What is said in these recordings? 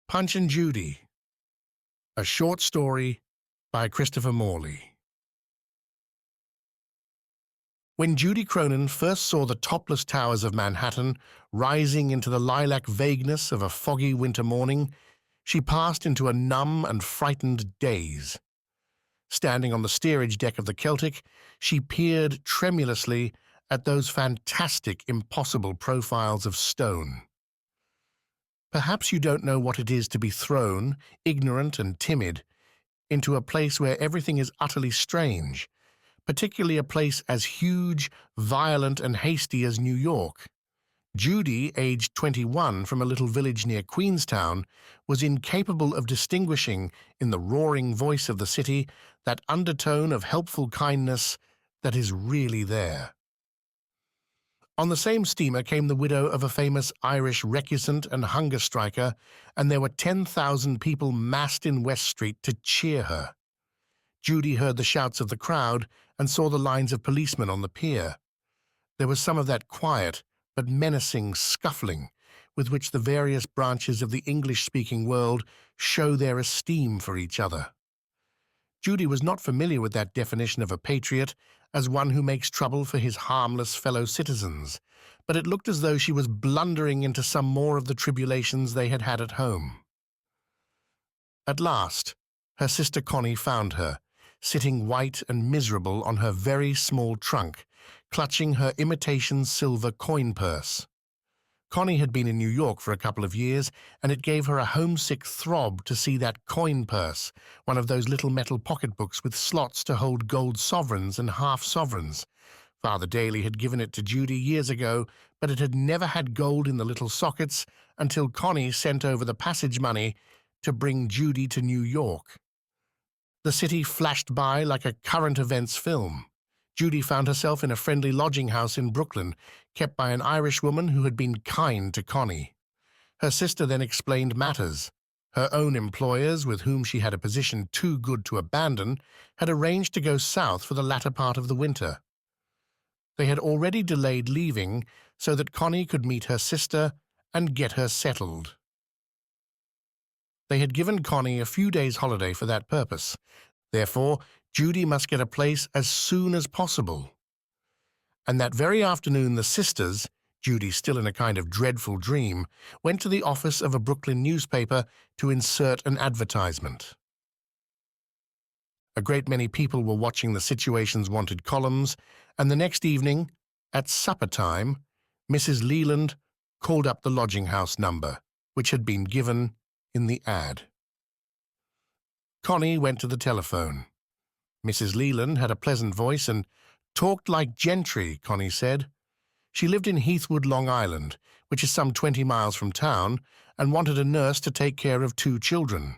Punch and Judy, a short story by Christopher Morley. When Judy Cronin first saw the topless towers of Manhattan rising into the lilac vagueness of a foggy winter morning, she passed into a numb and frightened daze. Standing on the steerage deck of the Celtic, she peered tremulously at those fantastic, impossible profiles of stone. Perhaps you don't know what it is to be thrown, ignorant and timid, into a place where everything is utterly strange, particularly a place as huge, violent, and hasty as New York. Judy, aged 21, from a little village near Queenstown, was incapable of distinguishing, in the roaring voice of the city, that undertone of helpful kindness that is really there. On the same steamer came the widow of a famous Irish recusant and hunger striker, and there were 10,000 people massed in West Street to cheer her. Judy heard the shouts of the crowd and saw the lines of policemen on the pier. There was some of that quiet but menacing scuffling with which the various branches of the English-speaking world show their esteem for each other. Judy was not familiar with that definition of a patriot as one who makes trouble for his harmless fellow citizens, but it looked as though she was blundering into some more of the tribulations they had had at home. At last, her sister Connie found her, sitting white and miserable on her very small trunk, clutching her imitation silver coin purse. Connie had been in New York for a couple of years, and it gave her a homesick throb to see that coin purse, one of those little metal pocketbooks with slots to hold gold sovereigns and half-sovereigns. Father Daly had given it to Judy years ago, but it had never had gold in the little sockets until Connie sent over the passage money to bring Judy to New York. The city flashed by like a current events film. Judy found herself in a friendly lodging house in Brooklyn, kept by an Irish woman who had been kind to Connie. Her sister then explained matters. Her own employers, with whom she had a position too good to abandon, had arranged to go south for the latter part of the winter. They had already delayed leaving so that Connie could meet her sister and get her settled. They had given Connie a few days' holiday for that purpose. Therefore, Judy must get a place as soon as possible. And that very afternoon the sisters, Judy still in a kind of dreadful dream, went to the office of a Brooklyn newspaper to insert an advertisement. A great many people were watching the Situations Wanted columns, and the next evening, at supper time, Mrs. Leland called up the lodging house number, which had been given in the ad. Connie went to the telephone. Mrs. Leland had a pleasant voice and talked like gentry, Connie said. She lived in Heathwood, Long Island, which is some 20 miles from town, and wanted a nurse to take care of 2 children.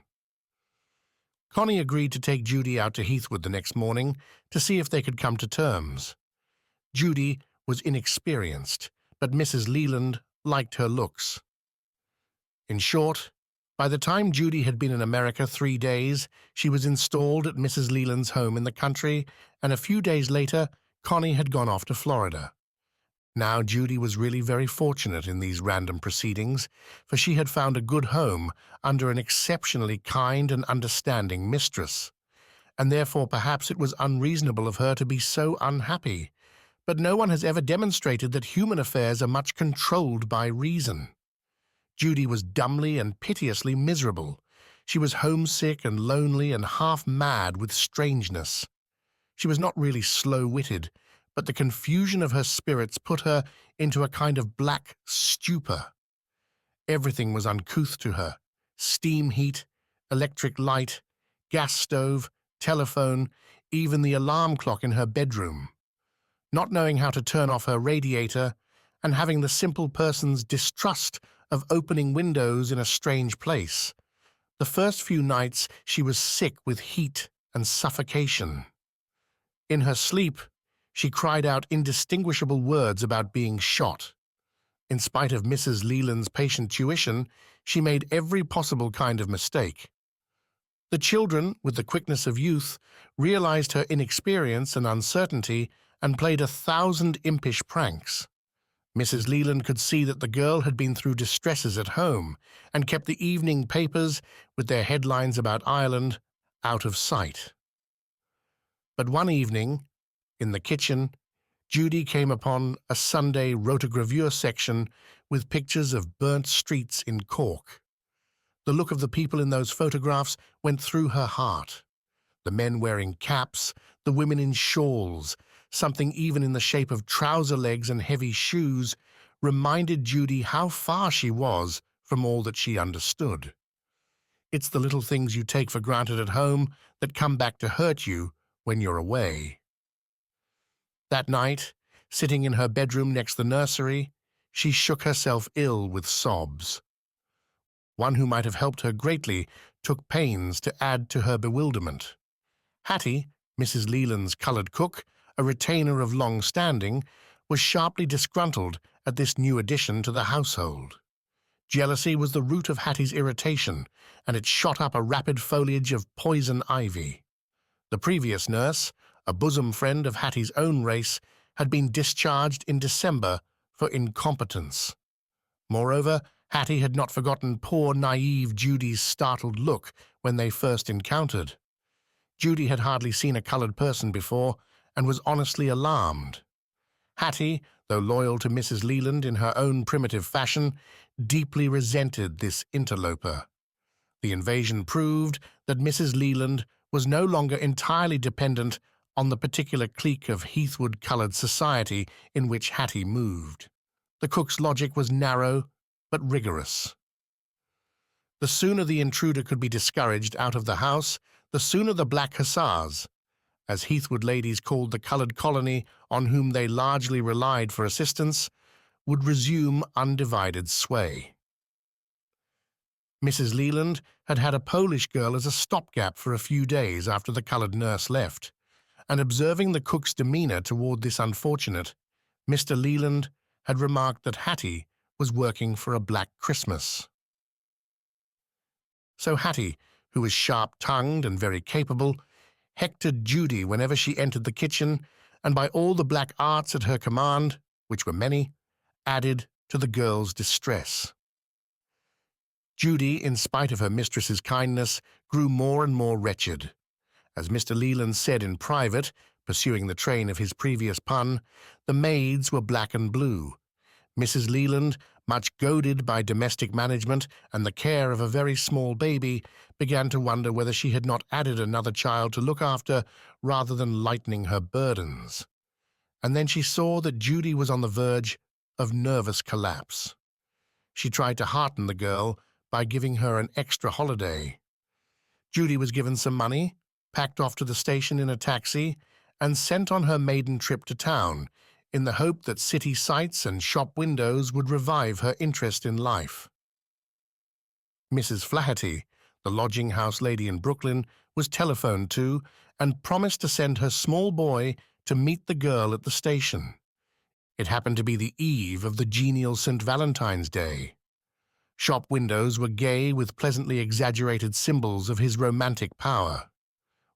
Connie agreed to take Judy out to Heathwood the next morning to see if they could come to terms. Judy was inexperienced, but Mrs. Leland liked her looks. In short, by the time Judy had been in America 3 days, she was installed at Mrs. Leland's home in the country, and a few days later, Connie had gone off to Florida. Now Judy was really very fortunate in these random proceedings, for she had found a good home under an exceptionally kind and understanding mistress, and therefore perhaps it was unreasonable of her to be so unhappy. But no one has ever demonstrated that human affairs are much controlled by reason. Judy was dumbly and piteously miserable. She was homesick and lonely and half-mad with strangeness. She was not really slow-witted, but the confusion of her spirits put her into a kind of black stupor. Everything was uncouth to her: steam heat, electric light, gas stove, telephone, even the alarm clock in her bedroom. Not knowing how to turn off her radiator, and having the simple person's distrust of opening windows in a strange place. The first few nights she was sick with heat and suffocation. In her sleep, she cried out indistinguishable words about being shot. In spite of Mrs. Leland's patient tuition, she made every possible kind of mistake. The children, with the quickness of youth, realized her inexperience and uncertainty and played 1,000 impish pranks. Mrs. Leland could see that the girl had been through distresses at home and kept the evening papers, with their headlines about Ireland, out of sight. But one evening, in the kitchen, Judy came upon a Sunday rotogravure section with pictures of burnt streets in Cork. The look of the people in those photographs went through her heart. The men wearing caps, the women in shawls, something even in the shape of trouser legs and heavy shoes, reminded Judy how far she was from all that she understood. It's the little things you take for granted at home that come back to hurt you when you're away. That night, sitting in her bedroom next the nursery, she shook herself ill with sobs. One who might have helped her greatly took pains to add to her bewilderment. Hattie, Mrs. Leland's coloured cook, a retainer of long standing, was sharply disgruntled at this new addition to the household. Jealousy was the root of Hattie's irritation, and it shot up a rapid foliage of poison ivy. The previous nurse, a bosom friend of Hattie's own race, had been discharged in December for incompetence. Moreover, Hattie had not forgotten poor, naive Judy's startled look when they first encountered. Judy had hardly seen a coloured person before and was honestly alarmed. Hattie, though loyal to Mrs. Leland in her own primitive fashion, deeply resented this interloper. The invasion proved that Mrs. Leland was no longer entirely dependent on the particular clique of Heathwood-coloured society in which Hattie moved. The cook's logic was narrow but rigorous. The sooner the intruder could be discouraged out of the house, the sooner the Black Hussars, as Heathwood ladies called the coloured colony on whom they largely relied for assistance, would resume undivided sway. Mrs. Leland had had a Polish girl as a stopgap for a few days after the coloured nurse left, and observing the cook's demeanour toward this unfortunate, Mr. Leland had remarked that Hattie was working for a Black Christmas. So Hattie, who was sharp-tongued and very capable, hectored Judy whenever she entered the kitchen, and by all the black arts at her command, which were many, added to the girl's distress. Judy, in spite of her mistress's kindness, grew more and more wretched. As Mr. Leland said in private, pursuing the train of his previous pun, the maids were black and blue. Mrs. Leland, much goaded by domestic management and the care of a very small baby, began to wonder whether she had not added another child to look after rather than lightening her burdens. And then she saw that Judy was on the verge of nervous collapse. She tried to hearten the girl by giving her an extra holiday. Judy was given some money, packed off to the station in a taxi, and sent on her maiden trip to town, in the hope that city sights and shop windows would revive her interest in life. Mrs. Flaherty, the lodging-house lady in Brooklyn, was telephoned to and promised to send her small boy to meet the girl at the station. It happened to be the eve of the genial St. Valentine's Day. Shop windows were gay with pleasantly exaggerated symbols of his romantic power.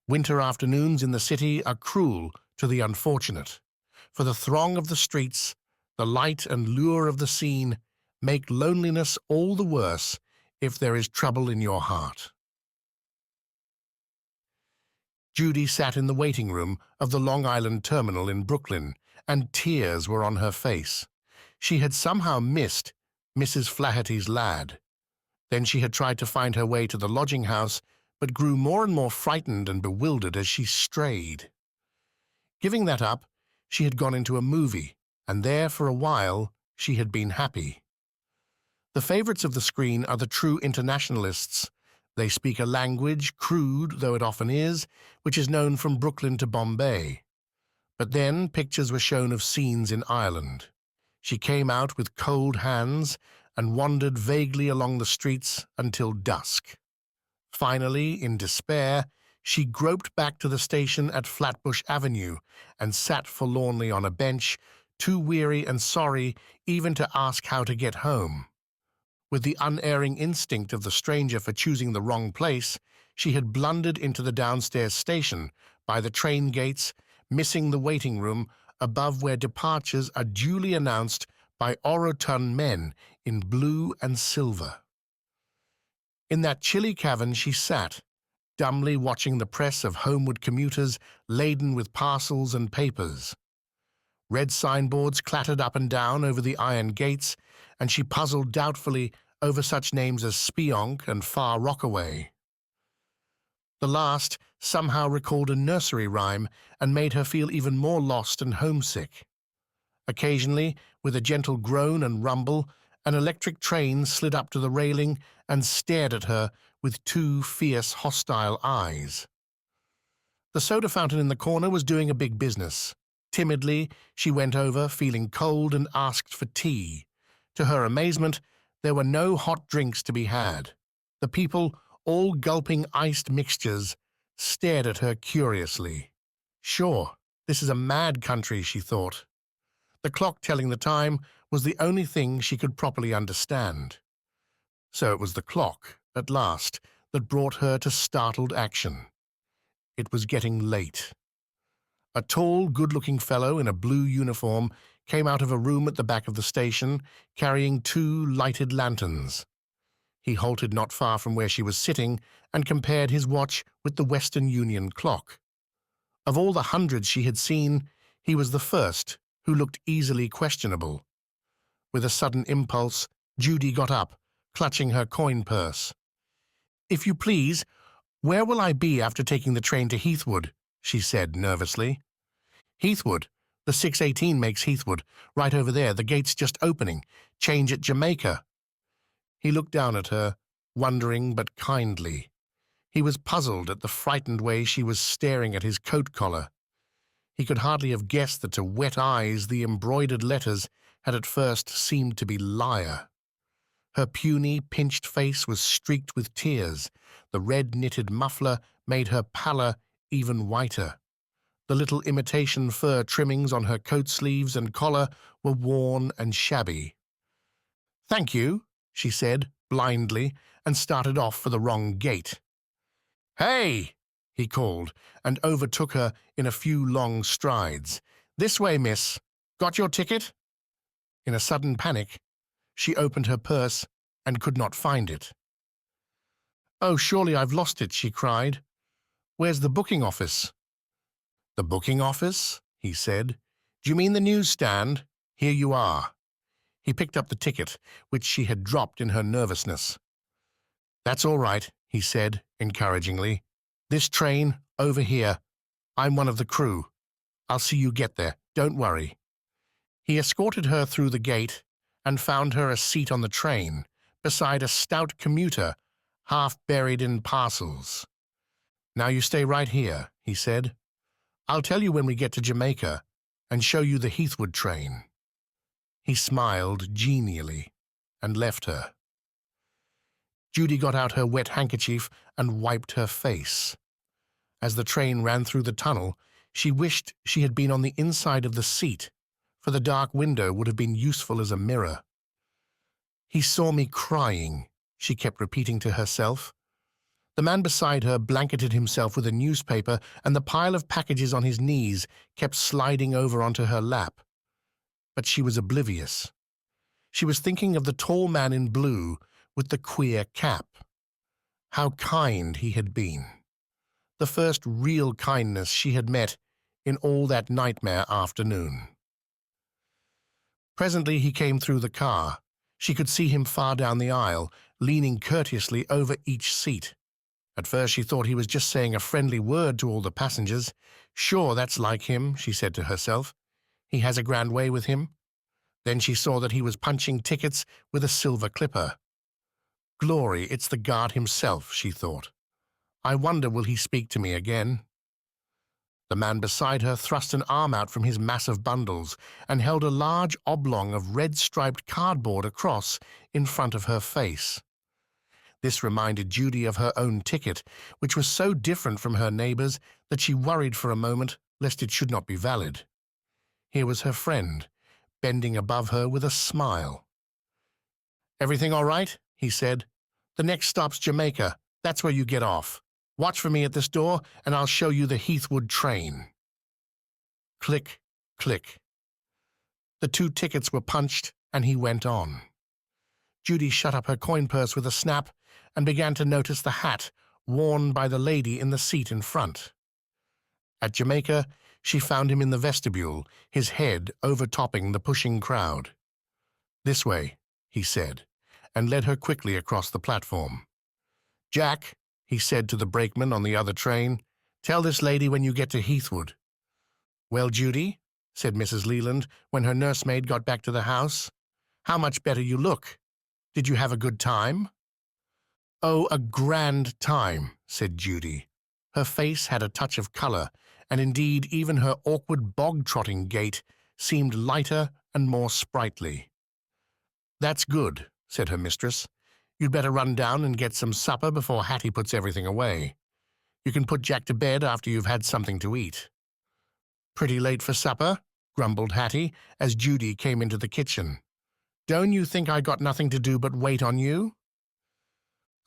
Winter afternoons in the city are cruel to the unfortunate. For the throng of the streets, the light and lure of the scene, make loneliness all the worse if there is trouble in your heart. Judy sat in the waiting room of the Long Island terminal in Brooklyn, and tears were on her face. She had somehow missed Mrs. Flaherty's lad. Then she had tried to find her way to the lodging house, but grew more and more frightened and bewildered as she strayed. Giving that up, she had gone into a movie, and there for a while she had been happy. The favorites of the screen are the true internationalists. They speak a language, crude though it often is, which is known from Brooklyn to Bombay. But then pictures were shown of scenes in Ireland. She came out with cold hands and wandered vaguely along the streets until dusk. Finally, in despair, she groped back to the station at Flatbush Avenue and sat forlornly on a bench, too weary and sorry even to ask how to get home. With the unerring instinct of the stranger for choosing the wrong place, she had blundered into the downstairs station by the train gates, missing the waiting room above where departures are duly announced by orotund men in blue and silver. In that chilly cavern she sat, dumbly watching the press of homeward commuters laden with parcels and papers. Red signboards clattered up and down over the iron gates, and she puzzled doubtfully over such names as Spionk and Far Rockaway. The last somehow recalled a nursery rhyme and made her feel even more lost and homesick. Occasionally, with a gentle groan and rumble, an electric train slid up to the railing and stared at her with two fierce, hostile eyes. The soda fountain in the corner was doing a big business. Timidly, she went over, feeling cold, and asked for tea. To her amazement, there were no hot drinks to be had. The people, all gulping iced mixtures, stared at her curiously. Sure, this is a mad country, she thought. The clock telling the time was the only thing she could properly understand. So it was the clock, at last, that brought her to startled action. It was getting late. A tall, good-looking fellow in a blue uniform came out of a room at the back of the station, carrying two lighted lanterns. He halted not far from where she was sitting and compared his watch with the Western Union clock. Of all the hundreds she had seen, he was the first who looked easily questionable. With a sudden impulse, Judy got up, clutching her coin purse. "If you please, where will I be after taking the train to Heathwood?" she said nervously. "Heathwood? The 6:18 makes Heathwood. Right over there, the gate's just opening. Change at Jamaica." He looked down at her, wondering but kindly. He was puzzled at the frightened way she was staring at his coat collar. He could hardly have guessed that to wet eyes the embroidered letters had at first seemed to be liar. Her puny, pinched face was streaked with tears. The red knitted muffler made her pallor even whiter. The little imitation fur trimmings on her coat sleeves and collar were worn and shabby. "Thank you," she said, blindly, and started off for the wrong gate. "Hey!" he called, and overtook her in a few long strides. "This way, miss. Got your ticket?" In a sudden panic, she opened her purse and could not find it. "Oh, surely I've lost it," she cried. "Where's the booking office?" "The booking office?" he said. "Do you mean the newsstand? Here you are." He picked up the ticket, which she had dropped in her nervousness. "That's all right," he said encouragingly. "This train, over here. I'm one of the crew. I'll see you get there. Don't worry." He escorted her through the gate and found her a seat on the train, beside a stout commuter, half buried in parcels. "Now you stay right here," he said. "I'll tell you when we get to Jamaica and show you the Heathwood train." He smiled genially and left her. Judy got out her wet handkerchief and wiped her face. As the train ran through the tunnel, she wished she had been on the inside of the seat, for the dark window would have been useful as a mirror. "He saw me crying," she kept repeating to herself. The man beside her blanketed himself with a newspaper, and the pile of packages on his knees kept sliding over onto her lap. But she was oblivious. She was thinking of the tall man in blue with the queer cap. How kind he had been. The first real kindness she had met in all that nightmare afternoon. Presently he came through the car. She could see him far down the aisle, leaning courteously over each seat. At first she thought he was just saying a friendly word to all the passengers. "Sure, that's like him," she said to herself. "He has a grand way with him." Then she saw that he was punching tickets with a silver clipper. "Glory, it's the guard himself," she thought. "I wonder will he speak to me again?" The man beside her thrust an arm out from his massive bundles and held a large oblong of red-striped cardboard across in front of her face. This reminded Judy of her own ticket, which was so different from her neighbor's that she worried for a moment lest it should not be valid. Here was her friend, bending above her with a smile. "Everything all right?" he said. "The next stop's Jamaica. That's where you get off. Watch for me at this door, and I'll show you the Heathwood train." Click, click. The two tickets were punched and he went on. Judy shut up her coin purse with a snap and began to notice the hat worn by the lady in the seat in front. At Jamaica, she found him in the vestibule, his head overtopping the pushing crowd. "This way," he said, and led her quickly across the platform. "Jack," he said to the brakeman on the other train, "tell this lady when you get to Heathwood." "Well, Judy," said Mrs. Leland when her nursemaid got back to the house, "how much better you look. Did you have a good time?" "Oh, a grand time," said Judy. Her face had a touch of colour, and indeed even her awkward bog-trotting gait seemed lighter and more sprightly. "That's good," said her mistress. "You'd better run down and get some supper before Hattie puts everything away. You can put Jack to bed after you've had something to eat." "Pretty late for supper," grumbled Hattie as Judy came into the kitchen. "Don't you think I got nothing to do but wait on you?"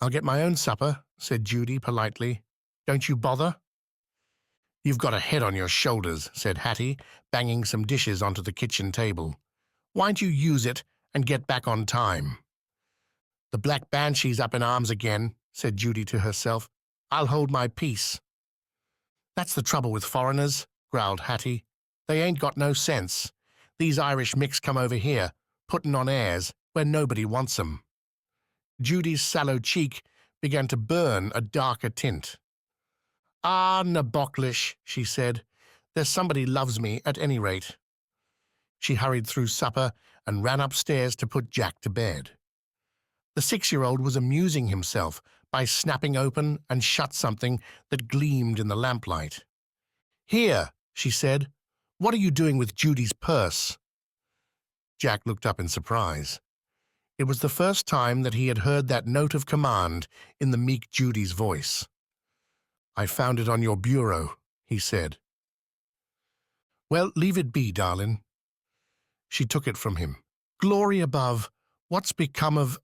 "I'll get my own supper," said Judy politely. "Don't you bother." "You've got a head on your shoulders," said Hattie, banging some dishes onto the kitchen table. "Why'n't you use it and get back on time?" "The black banshee's up in arms again," said Judy to herself. "I'll hold my peace." "That's the trouble with foreigners," growled Hattie. "They ain't got no sense. These Irish micks come over here, putting on airs where nobody wants 'em." Judy's sallow cheek began to burn a darker tint. "Ah, nabochlish," she said. "There's somebody loves me at any rate." She hurried through supper and ran upstairs to put Jack to bed. The 6-year-old was amusing himself by snapping open and shut something that gleamed in the lamplight. "Here," she said. "What are you doing with Judy's purse?" Jack looked up in surprise. It was the first time that he had heard that note of command in the meek Judy's voice. "I found it on your bureau," he said. "Well, leave it be, darling." She took it from him. "Glory above, what's become of—"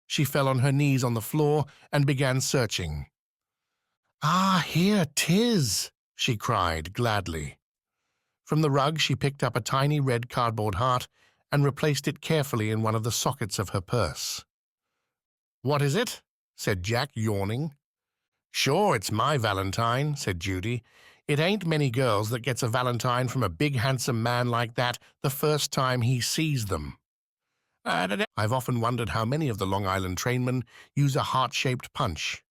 She fell on her knees on the floor and began searching. "Ah, here 'tis!" she cried gladly. From the rug she picked up a tiny red cardboard heart and replaced it carefully in one of the sockets of her purse. "What is it?" said Jack, yawning. "Sure, it's my valentine," said Judy. "It ain't many girls that gets a valentine from a big handsome man like that the first time he sees them. I've often wondered how many of the Long Island trainmen use a heart-shaped punch."